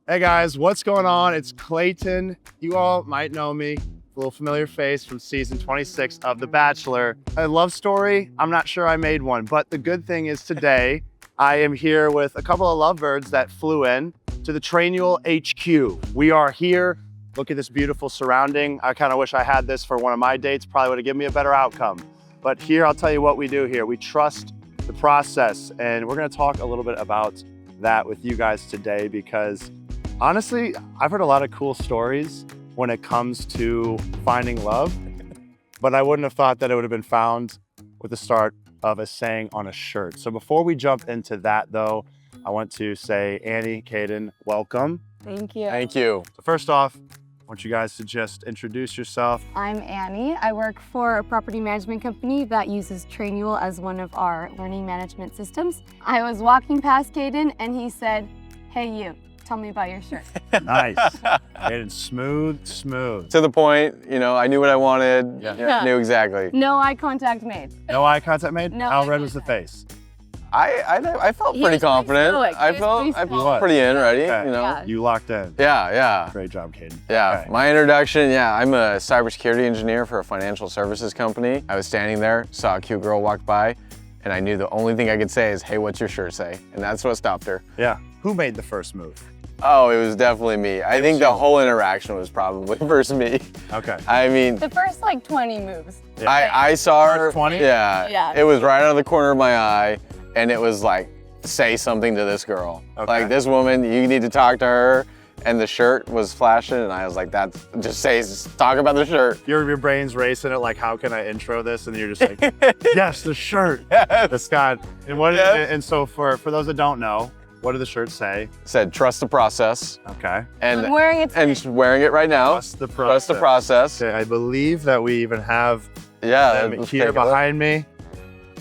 Hey guys, what's going on? It's Clayton. You all might know me, a little familiar face from season 26 of The Bachelor. A love story, I'm not sure I made one, but the good thing is today I am here with a couple of lovebirds that flew in to the Trainual HQ. We are here. Look at this beautiful surrounding. I kind of wish I had this for one of my dates, probably would have given me a better outcome. But here, I'll tell you what we do here. We trust the process, and we're gonna talk a little bit about that with you guys today because honestly, I've heard a lot of cool stories when it comes to finding love, but I wouldn't have thought that it would have been found with the start of a saying on a shirt. So before we jump into that though, I want to say, Annie, Caden, welcome. Thank you. Thank you. So first off, I want you guys to just introduce yourself. I'm Annie. I work for a property management company that uses Trainual as one of our learning management systems. I was walking past Caden and he said, "Hey you, tell me about your shirt." Nice. Caden, smooth. To the point, you know, I knew what I wanted. Yeah. Knew exactly. No eye contact made. No eye contact made? No How eye red was the contact. face? I felt He pretty was pretty confident. stoic. I He was felt pretty stoic. pretty in, ready, Okay. you know. Yeah. You locked in. Yeah. Great job, Caden. Yeah, Okay. my introduction, I'm a cybersecurity engineer for a financial services company. I was standing there, saw a cute girl walk by, and I knew the only thing I could say is, "Hey, what's your shirt say?" And that's what stopped her. Yeah. Who made the first move? Oh, it was definitely me. I think the whole interaction was probably first me. Okay. I mean, The first like 20 moves. Yeah. I saw her. First 20? Yeah. It was right out of the corner of my eye, and it was like, say something to this girl. Okay. Like, this woman, you need to talk to her. And the shirt was flashing, and I was like, talk about the shirt. Your brain's racing it like, how can I intro this? And you're just like, yes, the shirt. Yes. The Scott. And what? Yes. And so for those that don't know, what do the shirts say? Said, trust the process. Okay. And I'm wearing it today. and wearing it right now. Trust the process. Trust the process. Okay, I believe that we even have Yeah. them let's here take a look. behind me.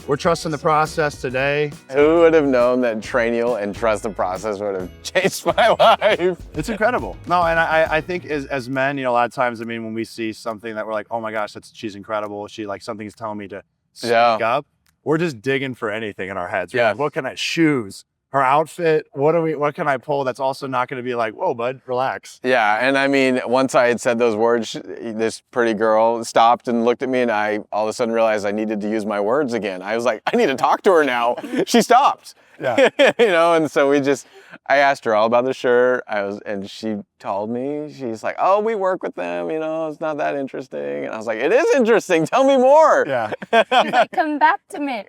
We're trusting the process today. Who would have known that Trainual and trust the process would have changed my life? It's incredible. No, and I think as men, you know, a lot of times, I mean, when we see something that we're like, oh my gosh, she's incredible. She like something's telling me to speak up. We're just digging for anything in our heads. We're Yeah. like, what can I shoes? Her outfit, what can I pull that's also not gonna be like, whoa, bud, relax. Yeah, and I mean, once I had said those words, this pretty girl stopped and looked at me, and I all of a sudden realized I needed to use my words again. I was like, I need to talk to her now. She stopped. Yeah. You know, and so I asked her all about the shirt. And she told me, she's like, oh, we work with them, you know, it's not that interesting. And I was like, it is interesting, tell me more. Yeah. He's like, come back to me.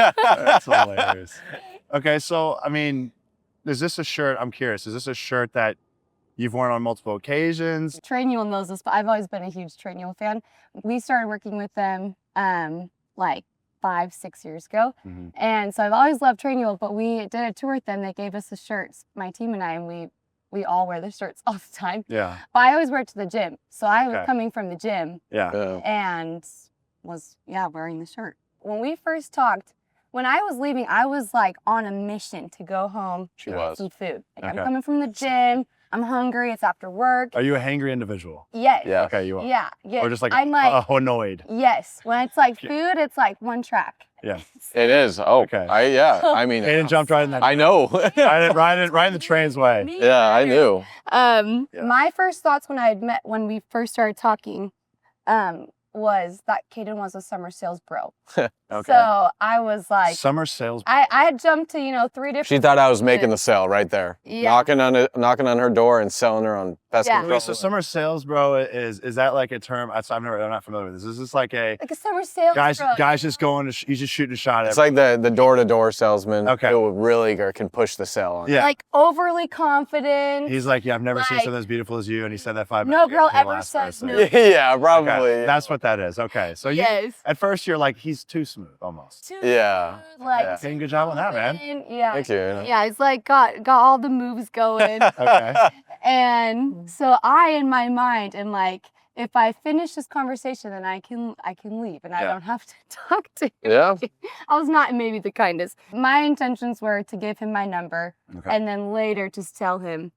That's hilarious. Okay, so I mean, is this a shirt? I'm curious. Is this a shirt that you've worn on multiple occasions? Trainual knows this, but I've always been a huge Trainual fan. We started working with them like 5-6 years ago. Mhm. And so I've always loved Trainual, but we did a tour with them. They gave us the shirts, my team and I, and we all wear the shirts all the time. Yeah. But I always wear it to the gym. So I was Okay. coming from the gym Yeah. and was, wearing the shirt. When we first talked, when I was leaving, I was like on a mission to go home She and was. get some food. Like, Okay. I'm coming from the gym. I'm hungry. It's after work. Are you a hangry individual? Yes. Yeah. Okay, you are. Yeah. Yeah. Or just like, I'm like, annoyed. yes. When it's like food, it's like one track. Yeah. It is. Oh, Okay. I mean, Caden jumped right in that. I know. right in the train's way. Me Yeah, I either. knew. Yeah. My first thoughts when we first started talking, was that Caden was a summer sales bro. Okay. So I was like, Summer sales. I had jumped to, 3 different. She thought I was making the sale right there. Yeah. Knocking on her door and selling her on pest Yeah. control. Wait, so summer sales, bro, is that like a term? I'm not familiar with this. Is this like a Like a summer sales bro. guys just going to he's just shooting a shot at? It's like the door-to-door salesman Okay. who really can push the sale on. Yeah. Like overly confident. He's like, yeah, I've never seen like- something as beautiful as you, and he said that 5 No minutes girl ago to the ever last says person. no. Yeah, probably. Okay, that's what that is. Okay, so Yes. at first you're like, he's too smooth, almost. Too Yeah. smooth, Like, Yeah. Doing a good job on that, man. Yeah. Thank you. Yeah, it's like got all the moves going. Okay. And so I, in my mind, am like, if I finish this conversation, then I can leave and I Yeah. don't have to talk to him. Yeah. I was not maybe the kindest. My intentions were to give him my number Okay. and then later just tell him,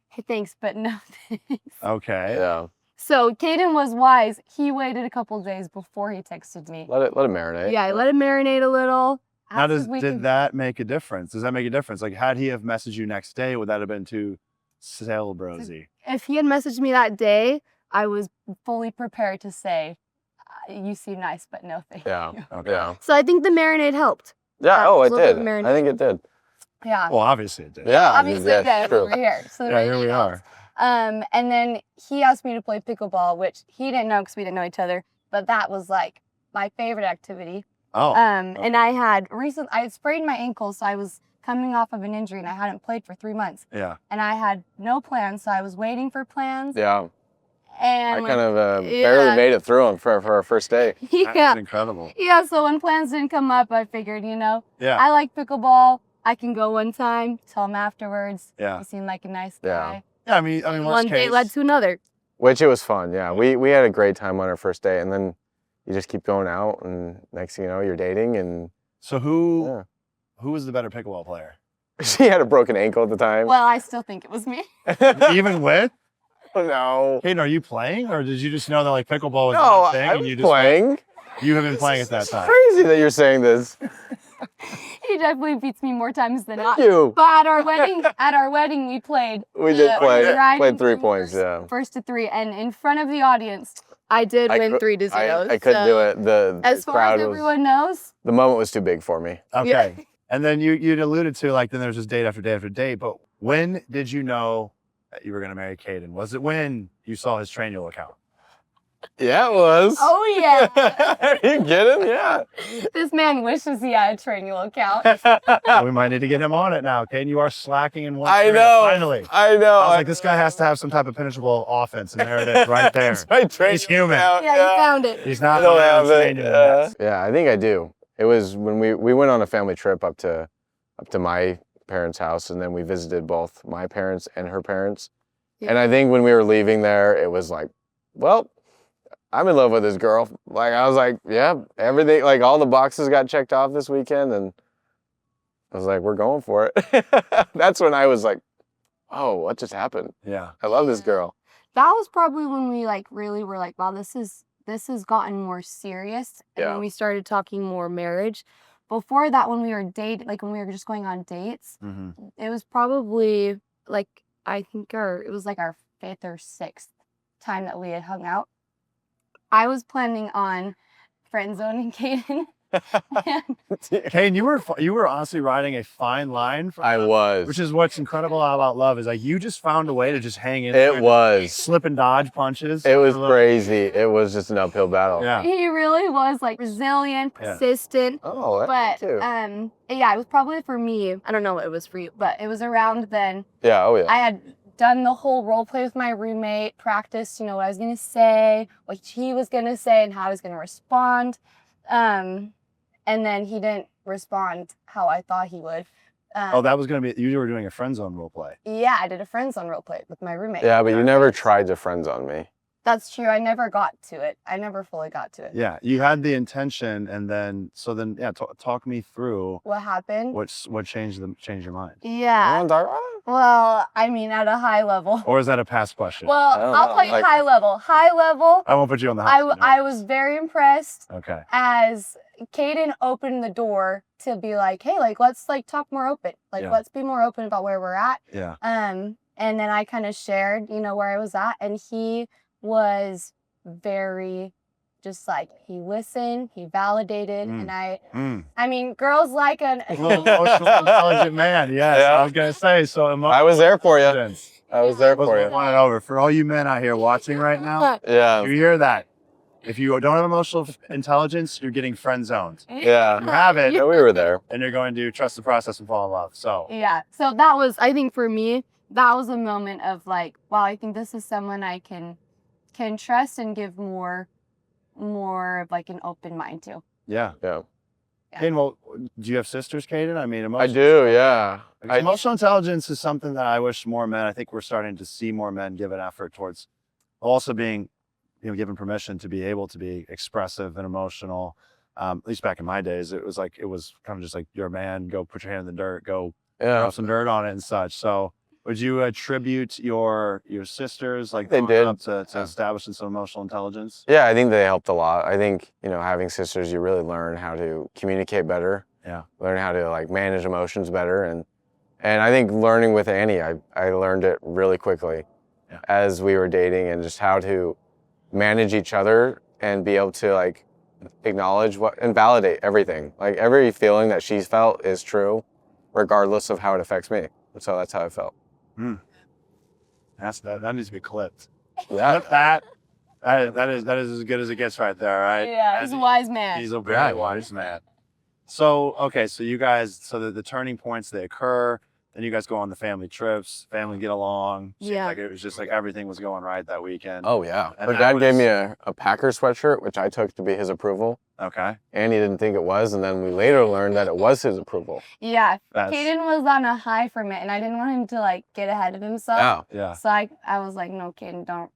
hey, thanks, but no thanks. Okay. Yeah. So Caden was wise. He waited a couple days before he texted me. Let it marinate. Yeah, I let him marinate a little. Now, Asked if we did could- that make a difference? Does that make a difference? Like, had he have messaged you next day, would that have been too Sailbrosy. If he had messaged me that day, I was fully prepared to say, you seem nice, but no thank Yeah. you. Okay. Yeah. So I think the marinade helped. Yeah. Oh, it a little did. bit of I think it did. Yeah. Well, obviously it did. Yeah. Obviously yeah, it did. true. We're here. So the Yeah, here marinade we helped. are. And then he asked me to play pickleball, which he didn't know because we didn't know each other. But that was like my favorite activity. Oh. And I had sprained my ankle, so I was coming off of an injury and I hadn't played for 3 months. Yeah. And I had no plans, so I was waiting for plans. Yeah. And I kind of barely made it through them for our first day. That's incredible. Yeah, so when plans didn't come up, I figured, Yeah. I like pickleball. I can go one time, tell him afterwards. Yeah. He seemed like a nice Yeah. guy. Yeah, I mean, worst One day case. led to another. Which it was fun. Yeah. We had a great time on our first day, and then you just keep going out, and next thing you know, you're dating, and So who was the better pickleball player? she had a broken ankle at the time. Well, I still think it was me. Even with? No. Hayden, are you playing, or did you just know that like pickleball was No, a thing I and was you just playing. you have been playing at that It's time? crazy that you're saying this. He definitely beats me more times than not. Thank you. But at our wedding, we played. We did play. riding Played 3 from points. Yeah. First to 3, and in front of the audience, I did win 3-0. I couldn't do it. The As far crowd as was. everyone knows, The moment was too big for me. Okay. Yeah. And then you'd alluded to like then there's just date after date after date. But when did you know that you were gonna marry Caden? Was it when you saw his Trainual account? Yeah, it was. oh yeah, Are you kidding? Yeah. this man wishes he had a Trainual account. We might need to get him on it now. Caden, you are slacking in one I area, know. finally. I know. I was like, this guy has to have some type of penetrable offense, and there it is, right there. It's my training He's human. account, Yeah, you found it. He's I not don't the have man it. Trainual. Yeah, I think I do. It was when we went on a family trip up to my parents' house, and then we visited both my parents and her parents. Yeah. And I think when we were leaving there, it was like, well, I'm in love with this girl. Like I was like, yeah, everything, like all the boxes got checked off this weekend, and I was like, we're going for it. That's when I was like, oh, what just happened? Yeah. I love this girl. That was probably when we like really were like, wow, this has gotten more serious. And Yeah. when we started talking more marriage. Before that, when we were dating, like when we were just going on dates, Mm-hmm. it was probably like I think it was like our 5th or 6th time that we had hung out. I was planning on friend zoning Caden. Caden, you were honestly riding a fine line. From I was. Which is what's incredible about love is like you just found a way to just hang in. It there, was. slip and dodge punches. It was crazy. It was just an uphill battle. Yeah. He really was like resilient, Yeah. persistent. Oh, But too. yeah, it was probably for me. I don't know what it was for you, but it was around then. Yeah. Oh, yeah. I had done the whole role play with my roommate, practiced, what I was gonna say, what he was gonna say, and how I was gonna respond. And then he didn't respond how I thought he would. Oh, that was gonna be you were doing a friend zone role play. Yeah, I did a friend zone role play with my roommate. Yeah, but you never tried to friend zone me. That's true. I never got to it. I never fully got to it. Yeah, you had the intention, and then talk me through What happened? what changed your mind, Yeah. You wanna talk- Well, I mean, at a high level. or is that a past question? Well, I don't I'll know, tell you like- high level. High level. I won't put you on the hot seat, no. I was very impressed Okay. as Caden opened the door to be like, hey, like let's like talk more open. Like Yeah. let's be more open about where we're at. Yeah. And then I kind of shared, where I was at, and he was very just like he listened, he validated, and I mean, girls like a Little emotional, intelligent man. Yes, Yeah. I was gonna say so. I was there for you. Emotions. I was there for Let's you. want it over for all you men out here watching right now. Yeah. You hear that? If you don't have emotional intelligence, you're getting friend zoned. You Yeah. have it, Yeah, we were there. and you're going to trust the process and fall in love. So Yeah. So that was, I think for me, that was a moment of like, wow, I think this is someone I can trust and give more of like an open mind to. yeah. Yeah. Caden, well, do you have sisters, Caden? I mean, I do, yeah. emotional intelligence is something that I wish more men. I think we're starting to see more men give an effort towards also being, given permission to be able to be expressive and emotional. At least back in my days, it was kind of just like you're a man, go put your hand in the dirt, go Yeah. drop some dirt on it and such. So would you attribute your sisters like They growing did. up to establishing some emotional intelligence? Yeah, I think they helped a lot. I think, having sisters, you really learn how to communicate better. Yeah. Learn how to like manage emotions better, And I think learning with Annie, I learned it really quickly as we were dating, and just how to manage each other and be able to like acknowledge what and validate everything. Like every feeling that she's felt is true, regardless of how it affects me. So that's how I felt. That needs to be clipped. Yeah. That is as good as it gets right there, right? Yeah, he's a wise man. He's a very wise man. So, okay, so you guys, the turning points, they occur, then you guys go on the family trips, family get along. Seemed Yeah. like it was just like everything was going right that weekend. Oh yeah. And Her that dad gave was- me a Packers sweatshirt, which I took to be his approval. Okay. Annie didn't think it was, and then we later learned that it was his approval. Yeah, That's, Caden was on a high from it, and I didn't want him to like get ahead of himself. Yeah. yeah. So I was like, no, Caden, don't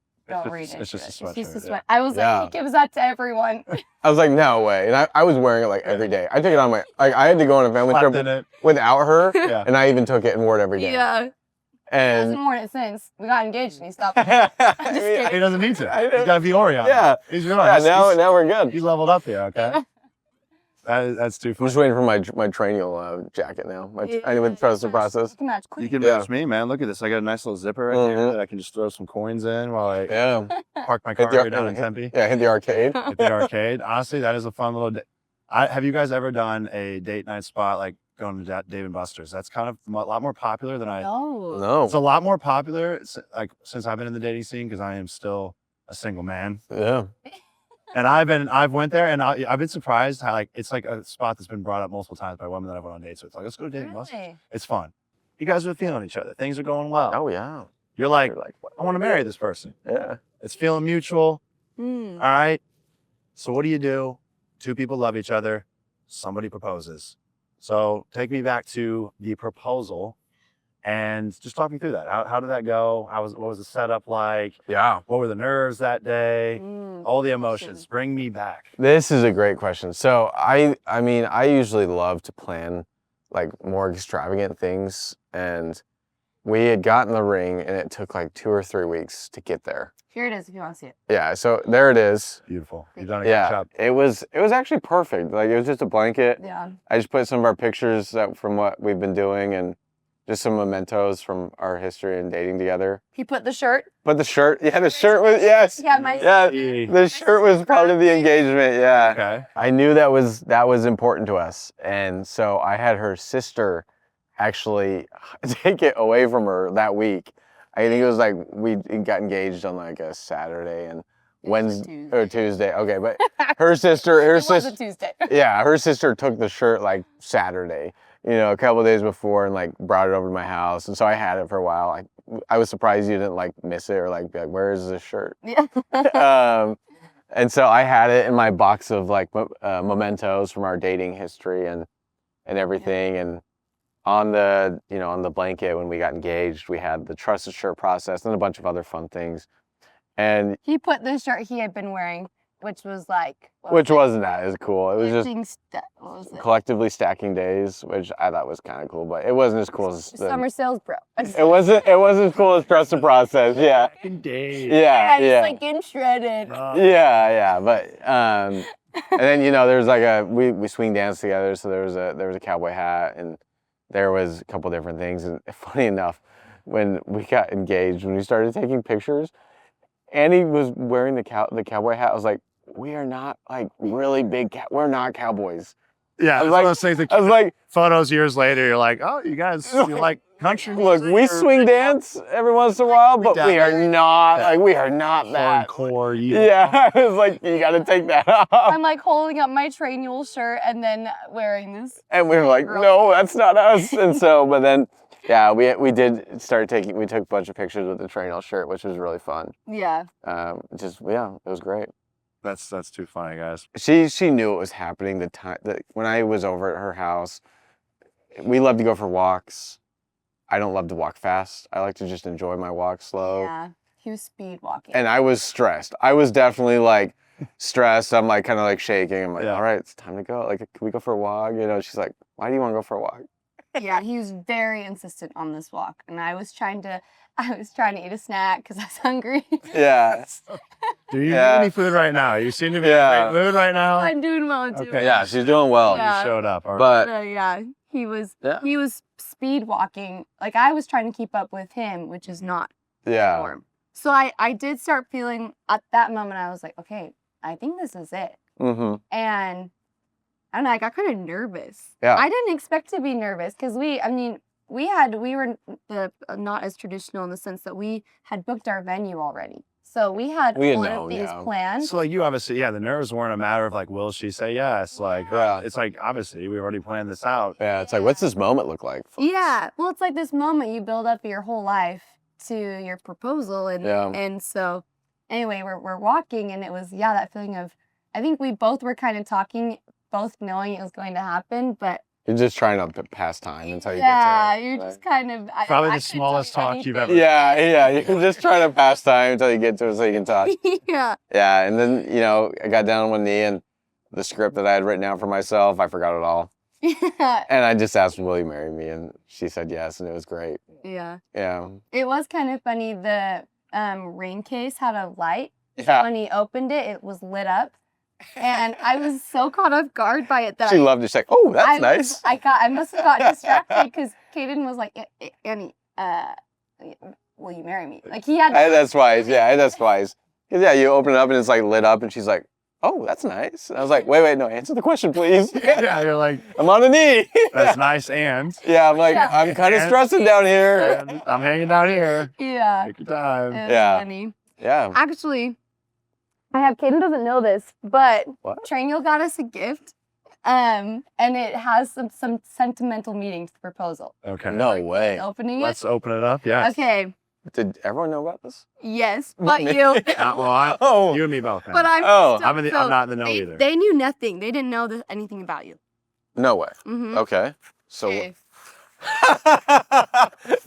read it. It's just a sweatshirt. It's just a yeah. sweat. I was Yeah. like, he gives that to everyone. I was like, no way. And I was wearing it like every day. I took it on my, like I had to go on a family Slapped trip in it. without her, Yeah. and I even took it and wore it every day. Yeah. He And hasn't worn it since we got engaged, and he stopped. I mean, kidding. He doesn't need to. He's got a Fiore on. Yeah. He's yeah, realized. now we're good. He's leveled up here, okay? That's too I'm funny. just waiting for my Trainual jacket now. I need to trust the process. You can match You quick. can Yeah. match me, man. Look at this. I got a nice little zipper right here Mhm. that I can just throw some coins in while I Yeah. park my Hit car the- right down in Tempe Yeah, hit the arcade. at the arcade. Honestly, that is a fun little. Have you guys ever done a date night spot like going to Dave & Buster's? That's kind of a lot more popular than I. No. No. It's a lot more popular like since I've been in the dating scene because I am still a single man. Yeah. And I've went there and I've been surprised how like it's like a spot that's been brought up multiple times by women that I've went on dates with. Like, let's go to Dave & Buster's. Really? It's fun. You guys are feeling each other. Things are going well. Oh yeah. You're like, You're like, I want to marry this person. yeah. It's feeling mutual. Mm. All right. So what do? Two people love each other. Somebody proposes. So take me back to the proposal and just talk me through that. How did that go? What was the setup like? Yeah. What were the nerves that day? Mm. All the emotions. Bring me back. This is a great question. So I mean, I usually love to plan like more extravagant things, and we had gotten the ring, and it took like 2 or 3 weeks to get there. Here it is if you want to see it. Yeah. So there it is. Beautiful. You've done a good Yeah. job. It was actually perfect. Like it was just a blanket. Yeah. I just put some of our pictures from what we've been doing, and just some mementos from our history and dating together. He put the shirt. But the shirt, the shirt was, yes. Yeah, my Yeah, Yeah. the shirt was part of the engagement, yeah. Okay. I knew that was important to us. And so I had her sister actually take it away from her that week. I think it was like we got engaged on like a Saturday and Wednesday or Tuesday. Okay, but her sister, It was a Tuesday. yeah, her sister took the shirt like Saturday, a couple of days before, and like brought it over to my house. And so I had it for a while. I was surprised you didn't like miss it or like be like, where is this shirt? Yeah. And so I had it in my box of like mementos from our dating history and everything. And on the on the blanket when we got engaged, we had the trusted shirt process and a bunch of other fun things. And He put the shirt he had been wearing, which was like. which wasn't that as cool. It was just What was it? collectively stacking days, which I thought was kind of cool, but it wasn't as cool as Summer sales, bro. it wasn't as cool as trusted process. Yeah. Indeed. Yeah. It's Yeah. like getting shredded. Yeah, but and then there's like we swing dance together, so there was a cowboy hat, and there was a couple different things. And funny enough, when we got engaged, when we started taking pictures, Annie was wearing the cowboy hat. I was like, we are not like really big. We're not cowboys. Yeah. I was That's like- one of those things that I was like, photos years later, you're like, oh, you guys, you like country look, music we or swing dance every once in a while, but we are not Yeah. like we are not that. hardcore. Yeah, I was like, you got to take that off. I'm like holding up my Trainual shirt and then wearing this. And we were like, no, that's not us. And so, but then, yeah, we did start we took a bunch of pictures with the Trainual shirt, which was really fun. Yeah. It was great. That's too funny, guys. She knew it was happening the time that when I was over at her house. We love to go for walks. I don't love to walk fast. I like to just enjoy my walk slow. Yeah. He was speed walking. And I was stressed. I was definitely like stressed. I'm like kind of like shaking. I'm like, Yeah. all right, it's time to go. Like, can we go for a walk? She's like, why do you want to go for a walk? Yeah, he was very insistent on this walk, and I was trying to eat a snack because I was hungry. Yeah. Do you Yeah. need any food right now? You seem to be Yeah. in great mood right now. I'm doing well too. Okay. Yeah, she's doing well. Yeah. You showed up. All right. But Yeah, He was Yeah. he was speed walking. Like I was trying to keep up with him, which is not the Yeah. norm. So I did start feeling at that moment. I was like, okay, I think this is it. Mm-hmm. And I don't know, I got kind of nervous. Yeah. I didn't expect to be nervous because we were not as traditional in the sense that we had booked our venue already. So we had We all know, of these yeah. planned. So like you obviously, the nerves weren't a matter of like, will she say yes? Like, Yeah. it's like, obviously we already planned this out. Yeah, it's like, what's this moment look like? folks? Yeah. Well, it's like this moment you build up your whole life to your proposal. And so anyway, we're walking and it was, that feeling of, I think we both were kind of talking, both knowing it was going to happen, but You're just trying to pass time until you yeah, get to it. you're just kind of Probably I the couldn't smallest tell you talk you've anything. ever. Yeah, you're just trying to pass time until you get to it so you can talk. Yeah. Yeah, and then, I got down on one knee and the script that I had written out for myself, I forgot it all. Yeah. And I just asked, will you marry me? And she said yes, and it was great. Yeah. Yeah. It was kind of funny. The ring case had a light. Yeah. When he opened it, it was lit up. And I was so caught off guard by it that She loved it. She's like, oh, that's nice. I must have got distracted because Caden was like, Annie, will you marry me? Like he had. That's wise. Yeah, that's wise. 'Cause, you open it up and it's like lit up, and she's like, oh, that's nice. And I was like, wait, no, answer the question, please. Yeah, you're like, I'm on a knee. that's nice, and Yeah, I'm like, Yeah. I'm kind of stressing down here. and I'm hanging out here. Yeah. Take your time. It was Yeah. funny. Yeah. Actually, Caden doesn't know this, but What? Trainual got us a gift. And it has some sentimental meaning to the proposal. Okay. No way. Opening Let's open it up. Yeah. Okay. Did everyone know about this? Yes, but Me? you. Oh. You and me both. But I'm Oh. still, I'm not in the know they, either. They knew nothing. They didn't know anything about you. No way. Mm-hmm. Okay. So. Okay.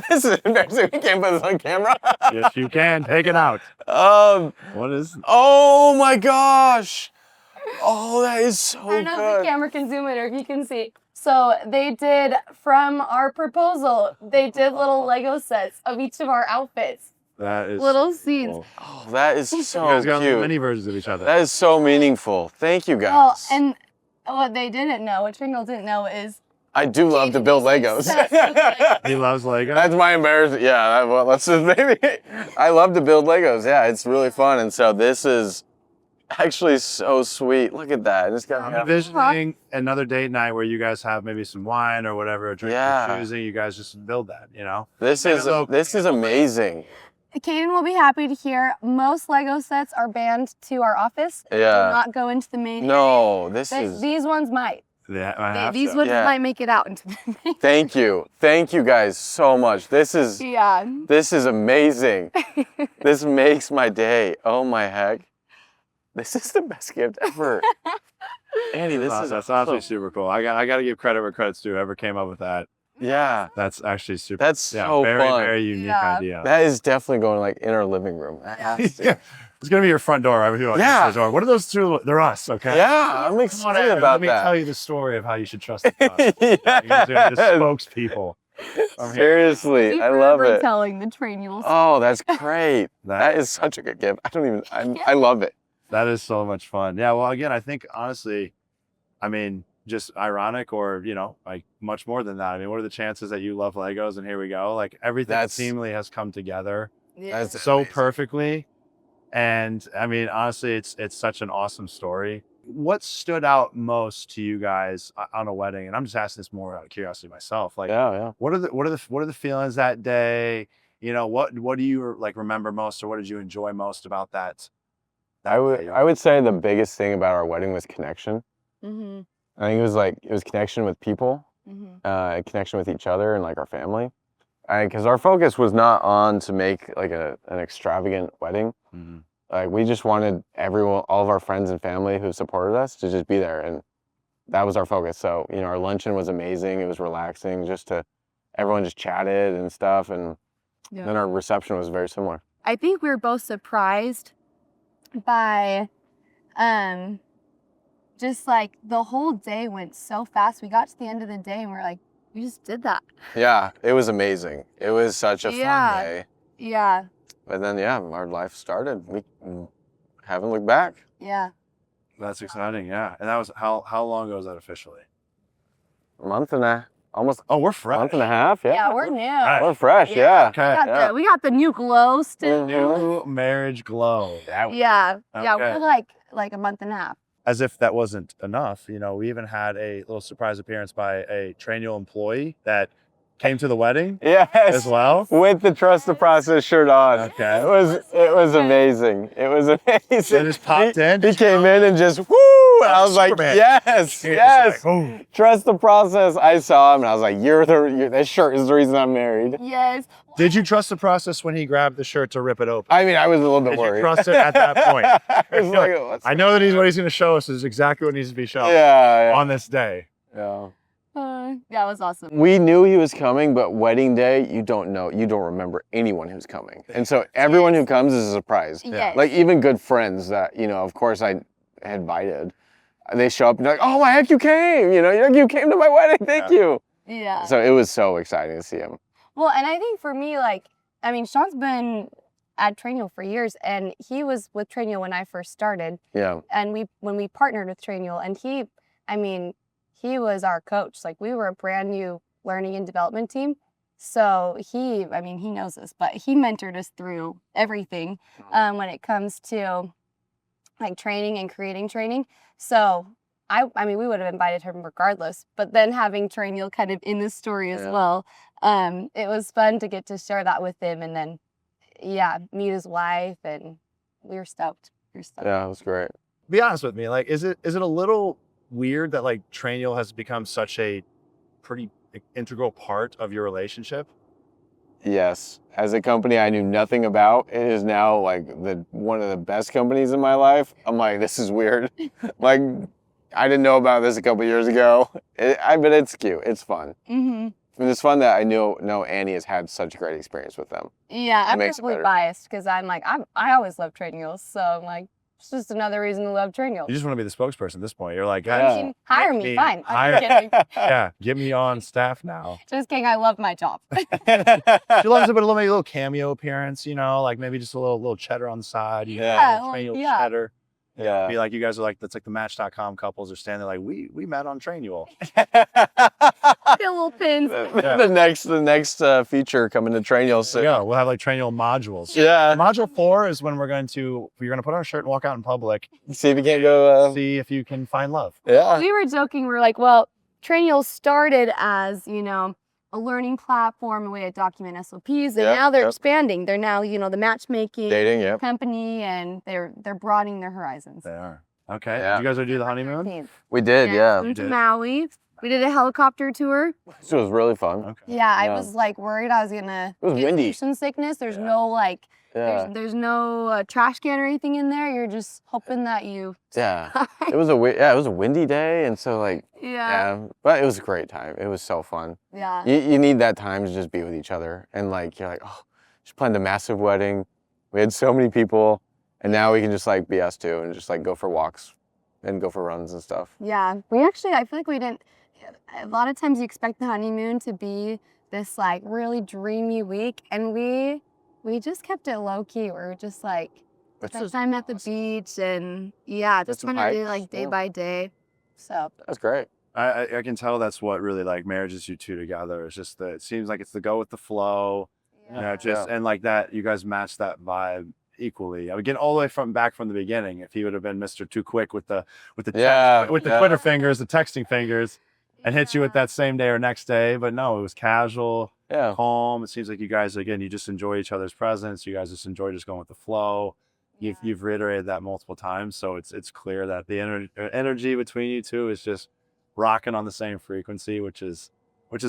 This is embarrassing. We can't put this on camera. Yes, you can. Take it out. What is? Oh my gosh. Oh, that is so I don't know if good. the camera can zoom in or if you can see. So they did, from our proposal, they did little Lego sets of each of our outfits. That is Little seeds. cool. Oh, that is You so guys got cute. many versions of each other. That is so meaningful. Thank you guys. Well, and what they didn't know, what Trainual didn't know is I do love to build Legos. He loves Lego. That's my embarrassment. Yeah, well, let's just maybe. I love to build Legos. Yeah, it's really fun. And so this is actually so sweet. Look at that. It's got I'm envisioning another date night where you guys have maybe some wine or whatever, a drink Yeah. you're choosing. You guys just build that, This is amazing. Caden will be happy to hear most Lego sets are banned to our office. Do Yeah. not go into the main No, this area. is. These ones might. Yeah, I have These to. ones Yeah. might make it out into the main. Thank you. Thank you guys so much. This is Yeah. amazing. This makes my day. Oh my heck. This is the best gift ever. Andy, this is That's awesome. honestly super cool. I got to give credit where credit's due. Whoever came up with that. Yeah. That's actually super. That's so very, fun. very unique Yeah. idea. That is definitely going like in our living room. That has to. Yeah. It's gonna be your front door, right? People are like, Yeah. "This is our-" What are those two? They're us, okay? Yeah, I'm Come on, excited Aaron, about let me that. tell you the story of how you should trust us. You guys are the Yes. spokespeople. I'm here. Seriously, Keep I love forever it. telling the Trainuals. Oh, that's great. That is such a good gift. I love it. That is so much fun. Yeah. Well, again, I think honestly, just ironic or, like much more than that. What are the chances that you love Legos and here we go? Like everything seemingly has come together Yeah. That's so amazing. perfectly. And honestly, it's such an awesome story. What stood out most to you guys on a wedding? And I'm just asking this more out of curiosity myself. Like, Yeah. what are the feelings that day? What do you like remember most, or what did you enjoy most about that? I would say the biggest thing about our wedding was connection. Mm-hmm. I think it was connection with people, Mm-hmm. connection with each other and like our family. Because our focus was not on to make like an extravagant wedding. Mhm. Like we just wanted all of our friends and family who supported us to just be there, and that was our focus. So our luncheon was amazing. It was relaxing. Everyone just chatted and stuff, and then our reception was very similar. I think we were both surprised by just like the whole day went so fast. We got to the end of the day and we're like, we just did that. Yeah, it was amazing. It was such a Yeah. fun day. Yeah. But then our life started. We haven't looked back. Yeah. That's exciting. Yeah. And that was how long ago was that officially? A month and a almost Oh, we're a fresh. month and a half. Yeah, Yeah, we're new. Right. we're fresh. Yeah. Okay. We got the new glow still. New marriage glow. Yeah, Okay. we're like a month and a half. As if that wasn't enough, you know, we even had a little surprise appearance by a Trainual employee that came to the wedding Yes. as well. With the trust the process shirt on. Okay. It was amazing. It was amazing. They just popped in. He came in and just woo! And I was like, Superman. yes, He was yes. like, "Oh." Trust the process. I saw him and I was like, that shirt is the reason I'm married. Yes. Did you trust the process when he grabbed the shirt to rip it open? I mean, I was a little bit Did worried. you trust it at that point? I was like, what's I know that what he's going to show us is exactly what needs to be shown yeah. on this day. Yeah. That was awesome. We knew he was coming, but wedding day, you don't know. You don't remember anyone who's coming. And so everyone who comes is a surprise. Yes. Like even good friends that, you know, of course I had invited. They show up and they're like, oh, my heck, you came. You know, you came to my wedding. Thank you. Yeah. So it was so exciting to see him. Well, and I think for me, like, I mean, Sean's been at Trainual for years, and he was with Trainual when I first started. Yeah. And when we partnered with Trainual, and he was our coach. Like, we were a brand new learning and development team. So he knows this, but he mentored us through everything when it comes to like training and creating training. So I mean, we would have invited him regardless, but then having Trainual kind of in the story as well, it was fun to get to share that with him, and then, meet his wife, and we were stoked. Yeah, it was great. Be honest with me, like, is it a little weird that like Trainual has become such a pretty integral part of your relationship? Yes. As a company I knew nothing about, it is now like one of the best companies in my life. I'm like, this is weird. Like, I didn't know about this a couple years ago. But it's cute. It's fun. Mm-hmm. And it's fun that I know Annie has had such a great experience with them. Yeah, I'm makes it probably better. biased because I'm like, I always love Trainuals, so I'm like, it's just another reason to love Trainuals. You just want to be the spokesperson at this point. You're like, Yeah. I mean, hire Get me, fine. hire- I'm kidding. yeah, get me on staff now. Just kidding, I love my job. She loves it, but maybe a little cameo appearance, you know, like maybe just a little cheddar on the side. You know, Yeah. Trainual Yeah. cheddar. Yeah. Be like, you guys are like, that's like the Match.com couples are standing like, we met on Trainual. Little pins. The next feature coming to Trainual soon. Yeah, we'll have like Trainual modules. Yeah. Module 4 is when you're going to put on a shirt and walk out in public, See if you can't go. see if you can find love. Yeah. We were joking, we were like, well, Trainual started as, you know, a learning platform, a way to document SOPs, and Yep, now they're yep. expanding. They're now, you know, the matchmaking Dating. Yep. company, and they're broadening their horizons. They are. Okay. Yeah. Did you guys do the honeymoon? We did. Yeah. Went to did. Maui. We did a helicopter tour. This was really fun. Okay. Yeah, I Yeah. was like worried I was gonna It was get windy. motion sickness. There's Yeah. no like, Yeah. there's no trash can or anything in there. You're just hoping that you. Yeah. It was a windy day, and so like Yeah. but it was a great time. It was so fun. Yeah. You need that time to just be with each other, and like you're like, oh, just planned a massive wedding. We had so many people, and now we can just like be us two and just like go for walks, and go for runs and stuff. Yeah. We actually, I feel like we didn't. A lot of times you expect the honeymoon to be this like really dreamy week, and we just kept it low key. We were just like spent time at the beach, and just some trying to do hikes, like day yeah. by day. So That's great. I can tell that's what really like marriages you two together. It's just it seems like it's the go with the flow. You know, and like that, you guys match that vibe equally. I would get all the way back from the beginning. If he would have been Mr. Too Quick with the Yeah, Twitter fingers, the texting fingers, and hit you with that same day or next day. But no, it was casual, Yeah. calm. It seems like you guys again, you just enjoy each other's presence. You guys just enjoy just going with the flow. You've reiterated that multiple times, so it's clear that the energy between you two is just rocking on the same frequency, which is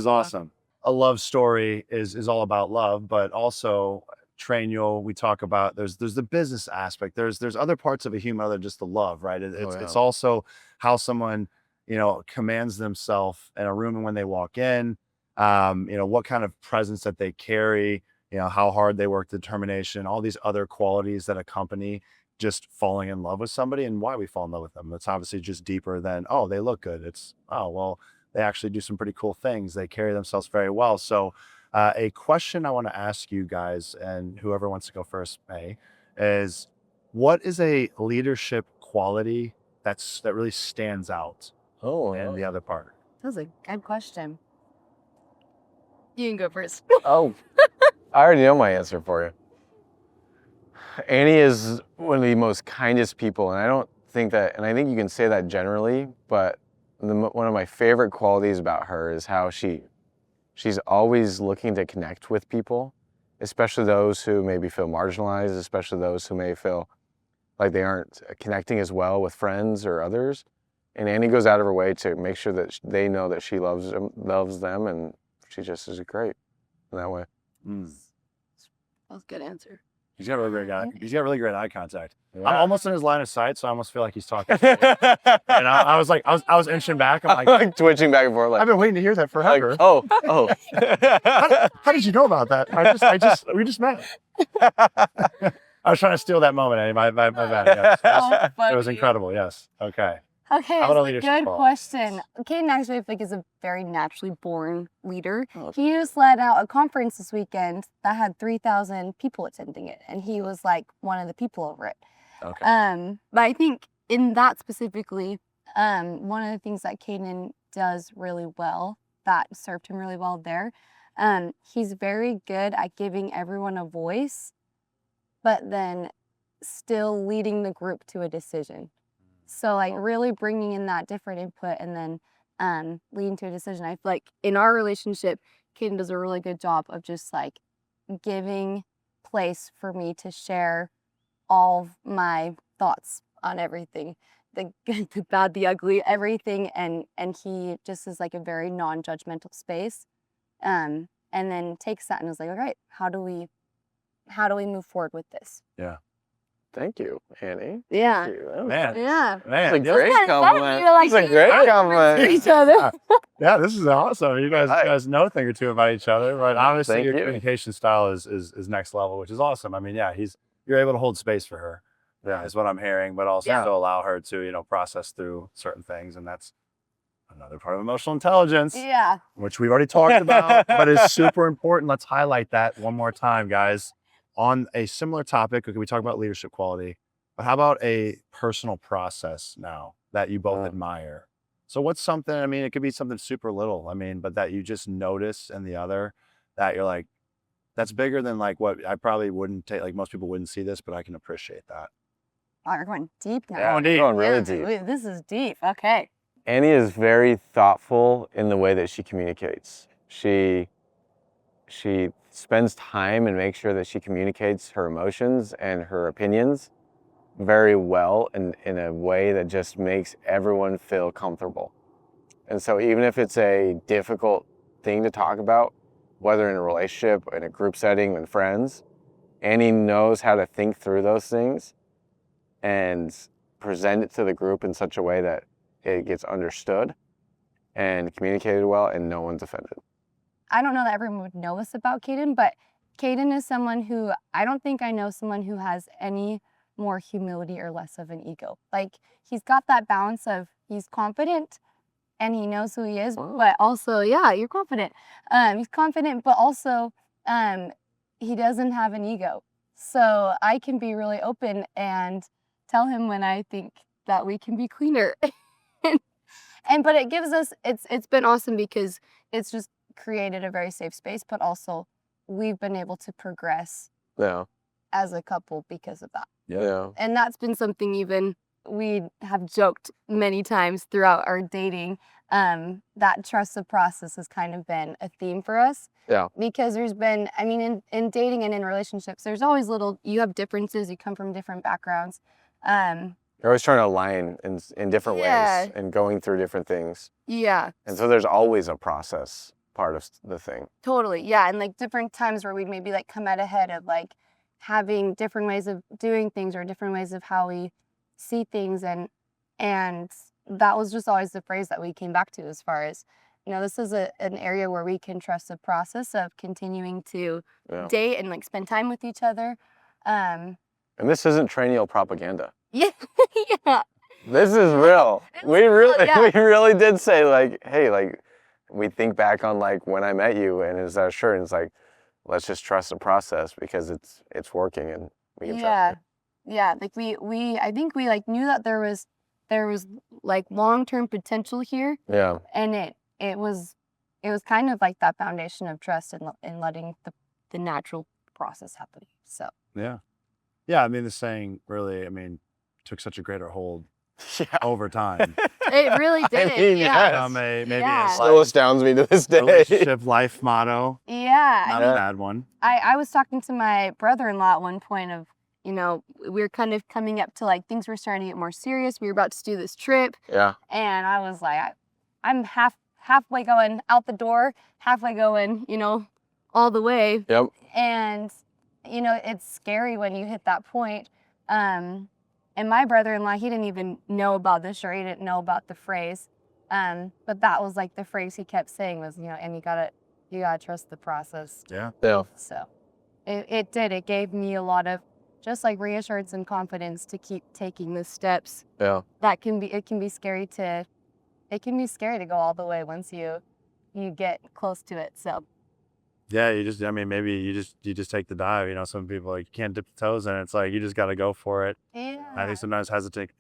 awesome. A love story is all about love, but also Trainual, we talk about there's the business aspect. There's other parts of a human other than just the love, right? It's also how someone, you know, commands themselves in a room and when they walk in, you know, what kind of presence that they carry, you know, how hard they work, determination, all these other qualities that accompany just falling in love with somebody and why we fall in love with them. It's obviously just deeper than, oh, they look good. It's, oh, well, they actually do some pretty cool things. They carry themselves very well. So a question I want to ask you guys, and whoever wants to go first may, is what is a leadership quality that really stands out Oh. in the other part? that was a good question. You can go first. Oh, I already know my answer for you. Annie is one of the most kindest people, and I don't think that, and I think you can say that generally, but one of my favorite qualities about her is how she's always looking to connect with people, especially those who maybe feel marginalized, especially those who may feel like they aren't connecting as well with friends or others. And Annie goes out of her way to make sure that they know that she loves them, and she just is great in that way. That was a good answer. He's got really great He's got really great eye contact. Yeah. I'm almost in his line of sight, so I almost feel like he's talking. And I was inching back. I'm like twitching back and forth. Like, I've been waiting to hear that forever. like, oh. How did you know about that? We just met. I was trying to steal that moment, Annie. My bad. Yes. So It was funny. incredible. Yes. Okay. Okay, How about a it's a leadership good quality? question. Caden actually, I think, is a very naturally born leader. Oh. He just led out a conference this weekend that had 3,000 people attending it, and he was like one of the people over it. Okay. But I think in that specifically, one of the things that Caden does really well, that served him really well there, he's very good at giving everyone a voice, but then still leading the group to a decision. So like really bringing in that different input and then leading to a decision. I feel like in our relationship, Caden does a really good job of just like giving place for me to share all of my thoughts on everything, the good, the bad, the ugly, everything. And he just is like a very non-judgmental space. And then takes that and is like, all right, how do we move forward with this? Yeah. Thank you, Annie. Yeah. Thank you. That was- Man. Yeah. Man. That's a great kinda funny, compliment. you're like, That's a great for compliment. each other. Yeah, this is awesome. You Hi. guys know a thing or two about each other, right? Obviously, Thank your you. communication style is next level, which is awesome. I mean, yeah, you're able to hold space for her. Yeah. Is what I'm hearing, but also Yeah. to allow her to process through certain things, and that's another part of emotional intelligence, Yeah. which we've already talked about, but is super important. Let's highlight that one more time, guys. On a similar topic, okay, we talk about leadership quality, but how about a personal process now that you both admire? So what's something, I mean, it could be something super little, I mean, but that you just notice in the other that you're like, that's bigger than like what I probably wouldn't take, like most people wouldn't see this, but I can appreciate that. Oh, you're going deep now. Yeah, indeed. Going really Yeah, deep. wait, this is deep. Okay. Annie is very thoughtful in the way that she communicates. She spends time and makes sure that she communicates her emotions and her opinions very well in a way that just makes everyone feel comfortable. And so even if it's a difficult thing to talk about, whether in a relationship, in a group setting, with friends, Annie knows how to think through those things and present it to the group in such a way that it gets understood and communicated well and no one's offended. I don't know that everyone would know this about Caden, but Caden is someone who I don't think I know someone who has any more humility or less of an ego. Like he's got that balance of he's confident and he knows who he is, but also, yeah, you're confident. He's confident, but also he doesn't have an ego. So I can be really open and tell him when I think that we can be cleaner. But it gives us, it's been awesome because it's just created a very safe space, but also we've been able to progress Yeah. as a couple because of that. Yeah. And that's been something even we have joked many times throughout our dating. That trust the process has kind of been a theme for us. Yeah. Because there's been, I mean, in dating and in relationships, there's always you have differences, you come from different backgrounds. You're always trying to align in different Yeah. ways and going through different things. Yeah. And so there's always a process part of the thing. Totally, yeah, and like different times where we'd maybe like come out ahead of like having different ways of doing things or different ways of how we see things, and that was just always the phrase that we came back to as far as, you know, this is an area where we can trust the process of continuing to Yeah. date and like spend time with each other. And this isn't Trainual propaganda. Yeah, yeah, This is real. It's We real, really, yeah. we really did say like, hey, like, we think back on like when I met you, and it's our shirt, and it's like, let's just trust the process because it's working, and we can trust it. Yeah. Like I think we like knew that there was like long-term potential here, Yeah. and it was it was kind of like that foundation of trust and letting the natural process happen. So Yeah. Yeah. I mean, the saying really, I mean, took such a greater hold Yeah. over time. it really did. mean, yeah. yes. Maybe Yeah. a Still astounds me to this day. relationship life motto. Yeah. Not Yeah. a bad one. I was talking to my brother-in-law at one point of, we were kind of coming up to like things were starting to get more serious. We were about to do this trip, Yeah. and I was like, I'm halfway going out the door, halfway going, all the way. Yep. And it's scary when you hit that point. And my brother-in-law, he didn't even know about this, or he didn't know about the phrase. But that was like the phrase he kept saying was, and you gotta trust the process. Yeah. Yeah. So it did. It gave me a lot of just like reassurance and confidence to keep taking the steps. Yeah. It can be scary to go all the way once you get close to it. So Yeah, maybe you just take the dive. Some people like you can't dip the toes in. It's like you just got to go for it. yeah. I think sometimes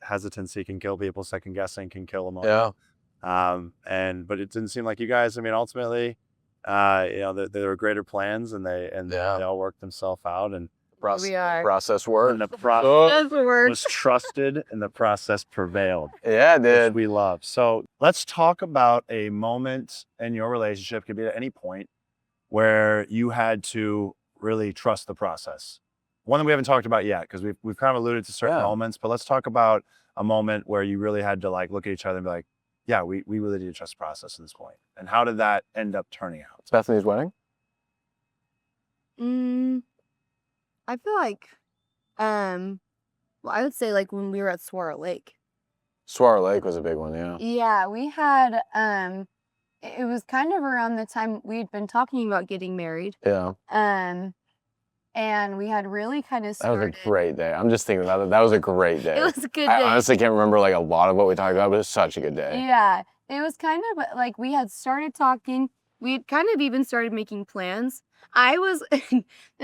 hesitancy can kill people. Second guessing can kill them all. Yeah. But it didn't seem like you guys. I mean, ultimately, there were greater plans, and they all worked themselves out, and We are. Process work. the process Oh, That's the word. was trusted, and the process prevailed, yeah, which dude. we love. So let's talk about a moment in your relationship. Could be at any point where you had to really trust the process. One that we haven't talked about yet, because we've kind of alluded to certain Yeah. moments, but let's talk about a moment where you really had to like look at each other and be like, yeah, we really did trust the process at this point. And how did that end up turning out? It's Bethany's wedding. I feel like, well, I would say like when we were at Swara Lake. Swara Lake was a big one. Yeah. Yeah, we had, it was kind of around the time we'd been talking about getting married. Yeah. And we had really kind of That was started. a great day. I'm just thinking about it. That was a great day. It was a good I day. honestly can't remember like a lot of what we talked about, but it was such a good day. Yeah, it was kind of like we had started talking. We'd kind of even started making plans. This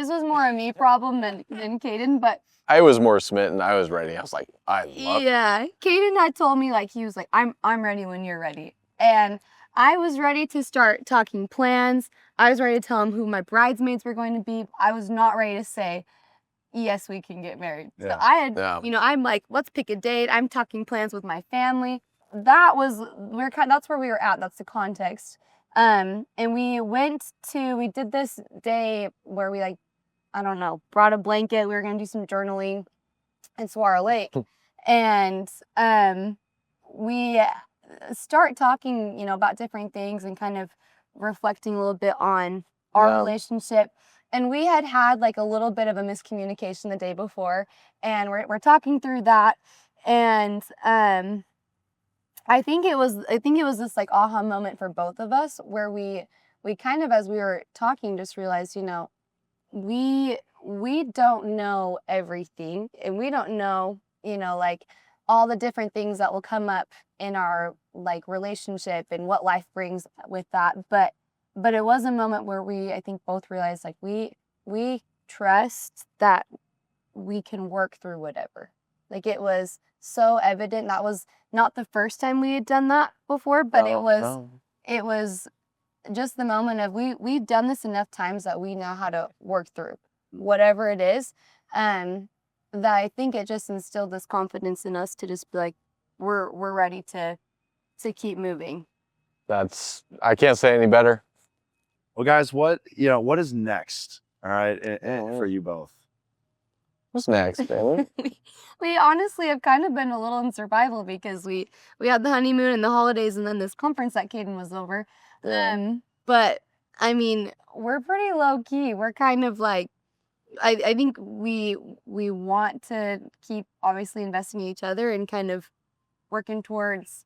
was more a me problem than Caden, but I was more smitten. I was ready. I was like, I love it. yeah, Caden had told me like he was like, I'm ready when you're ready, and I was ready to start talking plans. I was ready to tell him who my bridesmaids were going to be. I was not ready to say, yes, we can get married. So Yeah. I had, Yeah. I'm like, let's pick a date. I'm talking plans with my family. That's where we were at. That's the context. And we did this day where we brought a blanket. We were going to do some journaling in Swara Lake. And we start talking, about different things and kind of reflecting a little bit on our Yeah. relationship. And we had like a little bit of a miscommunication the day before, and we're talking through that. And I think it was this like aha moment for both of us where we kind of, as we were talking, just realized, we don't know everything, and we don't know, like all the different things that will come up in our like relationship and what life brings with that. But it was a moment where I think both realized like we trust that we can work through whatever. Like it was so evident. That was not the first time we had done that before, but it was just the moment of we've done this enough times that we know how to work through whatever it is. That I think it just instilled this confidence in us to just be like, we're ready to keep moving. I can't say any better. Well, guys, what is next? All right, for you both. What's next, Bailey? We honestly have kind of been a little in survival because we had the honeymoon and the holidays and then this conference that Caden was over. Yeah. But I mean, we're pretty low key. We're kind of like, I think we want to keep obviously investing in each other and kind of working towards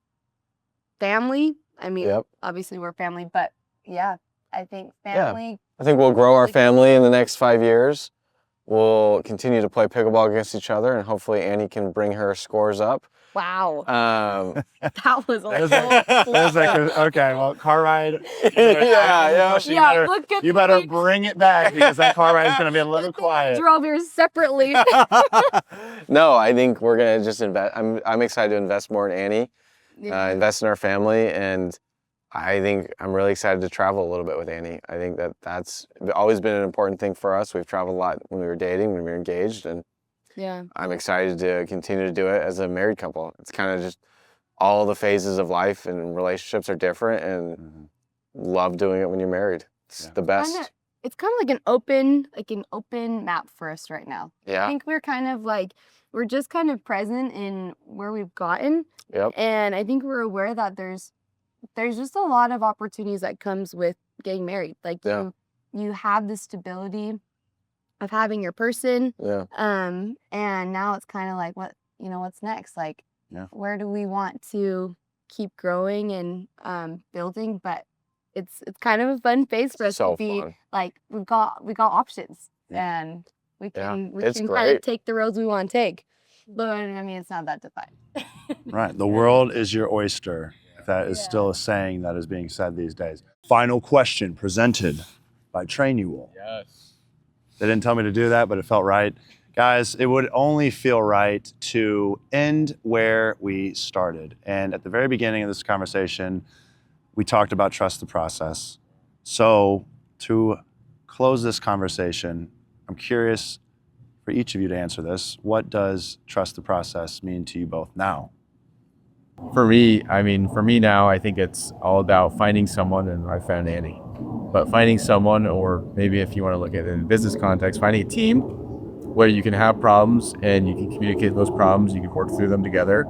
family. I mean, Yep. obviously we're family, but yeah, I think family. I think we'll grow our family in the next 5 years. We'll continue to play pickleball against each other, and hopefully Annie can bring her scores up. Wow, Um, that was a There's like okay, well, car ride. yeah. You better bring it back because that car ride is going to be a little quiet. Drove here separately. No, I think we're gonna just invest. I'm excited to invest more in Annie, Yeah. invest in our family, and I think I'm really excited to travel a little bit with Annie. I think that's always been an important thing for us. We've traveled a lot when we were dating, when we were engaged, and Yeah. I'm excited to continue to do it as a married couple. It's kind of just all the phases of life and relationships are different, and love doing it when you're married. It's the best. It's kind of like an open map for us right now. Yeah. I think we're kind of like, we're just kind of present in where we've gotten. Yep. And I think we're aware that there's just a lot of opportunities that comes with getting married. Like you have the stability of having your person. Yeah. And now it's kind of like, what's next? Like, where do we want to keep growing and building? But it's kind of a fun phase for us to be fun. like, we got options and we can kind great. of take the roads we want to take. But I mean, it's not that defined. Right. The world is your oyster. That is still a saying that is being said these days. Final question presented by Trainual. Yes. They didn't tell me to do that, but it felt right. Guys, it would only feel right to end where we started. And at the very beginning of this conversation, we talked about trust the process. So to close this conversation, I'm curious for each of you to answer this. What does trust the process mean to you both now? For me now, I think it's all about finding someone, and I found Annie. But finding someone, or maybe if you want to look at it in a business context, finding a team where you can have problems and you can communicate those problems, you can work through them together,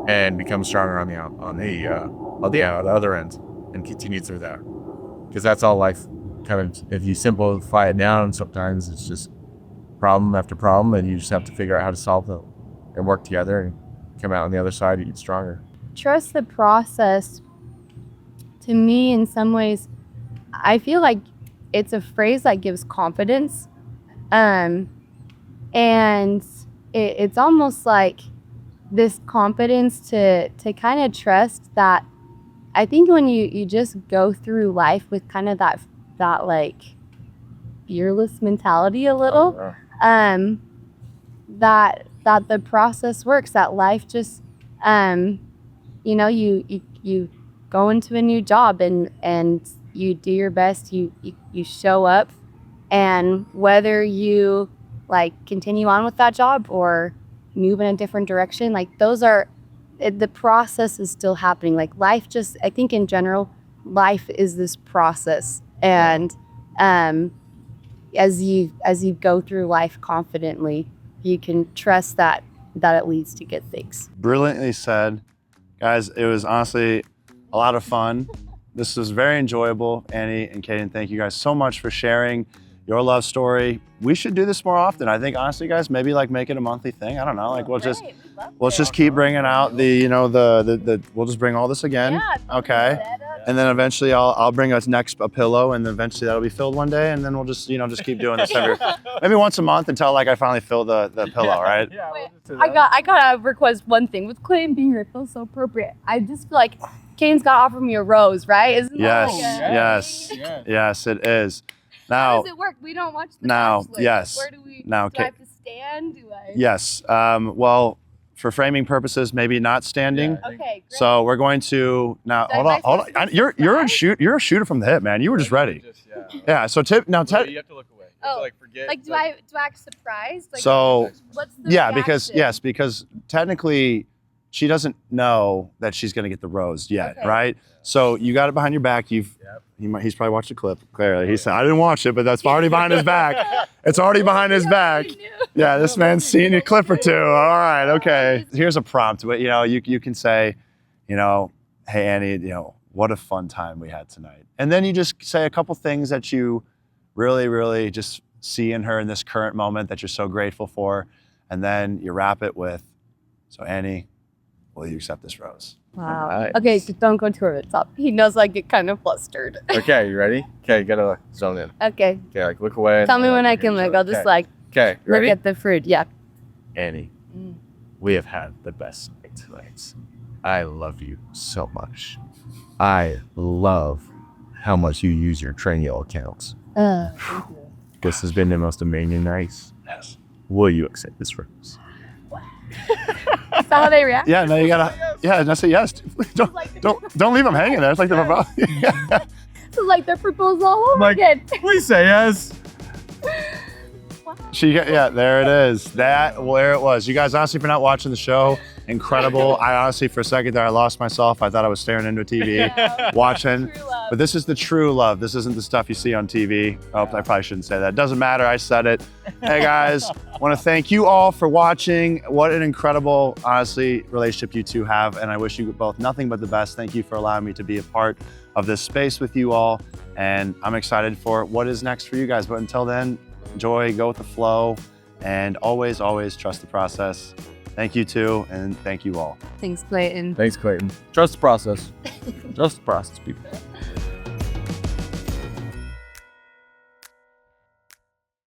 and become stronger on the other end, and continue through that. Because that's all life. Kind of, if you simplify it down, sometimes it's just problem after problem, and you just have to figure out how to solve them and work together and come out on the other side even stronger. Trust the process, to me, in some ways, I feel like it's a phrase that gives confidence. And it's almost like this confidence to kind of trust that. I think when you just go through life with kind of that like fearless mentality a little, that the process works, that life just, you go into a new job and you do your best, you show up, and whether you like continue on with that job or move in a different direction, like the process is still happening. Like life just, I think in general, life is this process. And as you go through life confidently, you can trust that it leads to good things. Brilliantly said. Guys, it was honestly a lot of fun. This was very enjoyable. Annie and Caden, thank you guys so much for sharing your love story. We should do this more often. I think honestly, guys, maybe like make it a monthly thing. I don't know. Like let's just keep bringing out we'll just bring all this again. Yeah, okay. And then eventually I'll bring us next a pillow, and then eventually that'll be filled one day, and then we'll just keep doing this maybe once a month until like I finally fill the pillow, right? Yeah, I gotta request one thing. With Clayton being here, it feels so appropriate. I just feel like Caden's gotta offer me a rose, right? Isn't that Yes, it is. Now, how does it work? We don't watch the now, Bachelor. yes. Where do we? Now, do I have to stand? Do I? Yes. Well, for framing purposes, maybe not standing. Okay, great. So we're going to now. So Hold on. You're a shooter from the hip, man. You were just ready. Yeah. So you have to look away. You have to, like, forget. Like, do I act surprised? Like, So what's the yeah, reaction? because technically she doesn't know that she's going to get the rose yet, Okay. right? So you got it behind your back. He's probably watched the clip. Clearly, he said, "I didn't watch it, but that's already behind his back. It's already behind his back." Yeah, this man's seen a clip or two. All right, okay. Here's a prompt. You can say, "Hey Annie, what a fun time we had tonight," and then you just say a couple things that you really, really just see in her in this current moment that you're so grateful for, and then you wrap it with, "So Annie, will you accept this rose?" Wow. Nice. Okay, so don't go too over the top. He knows I get kind of flustered. Okay, you ready? Okay, you gotta zone in. Okay. Okay, like look away. Tell me when I can look. I'll just Okay, you look ready? at the fruit. Yeah. Annie, we have had the best night tonight. I love you so much. I love how much you use your Trainual accounts. This has been the most amazing night. Yes. Will you accept this rose? Is that how they react? Yeah. No, you gotta. Yeah, and I say yes. Don't leave them hanging there. It's like the proposal. It's like their proposal all over Like- again. Please say yes. There it is. That where it was. You guys, honestly, for not watching the show, incredible. I honestly, for a second there, I lost myself. I thought I was staring into a TV, watching. True love. But this is the true love. This isn't the stuff you see on TV. Oh, I probably shouldn't say that. Doesn't matter. I said it. Hey guys, want to thank you all for watching. What an incredible, honestly, relationship you two have, and I wish you both nothing but the best. Thank you for allowing me to be a part of this space with you all, and I'm excited for what is next for you guys. But until then, enjoy, go with the flow, and always, always trust the process. Thank you too, and thank you all. Thanks, Clayton. Thanks, Clayton. Trust the process. Trust the process, people.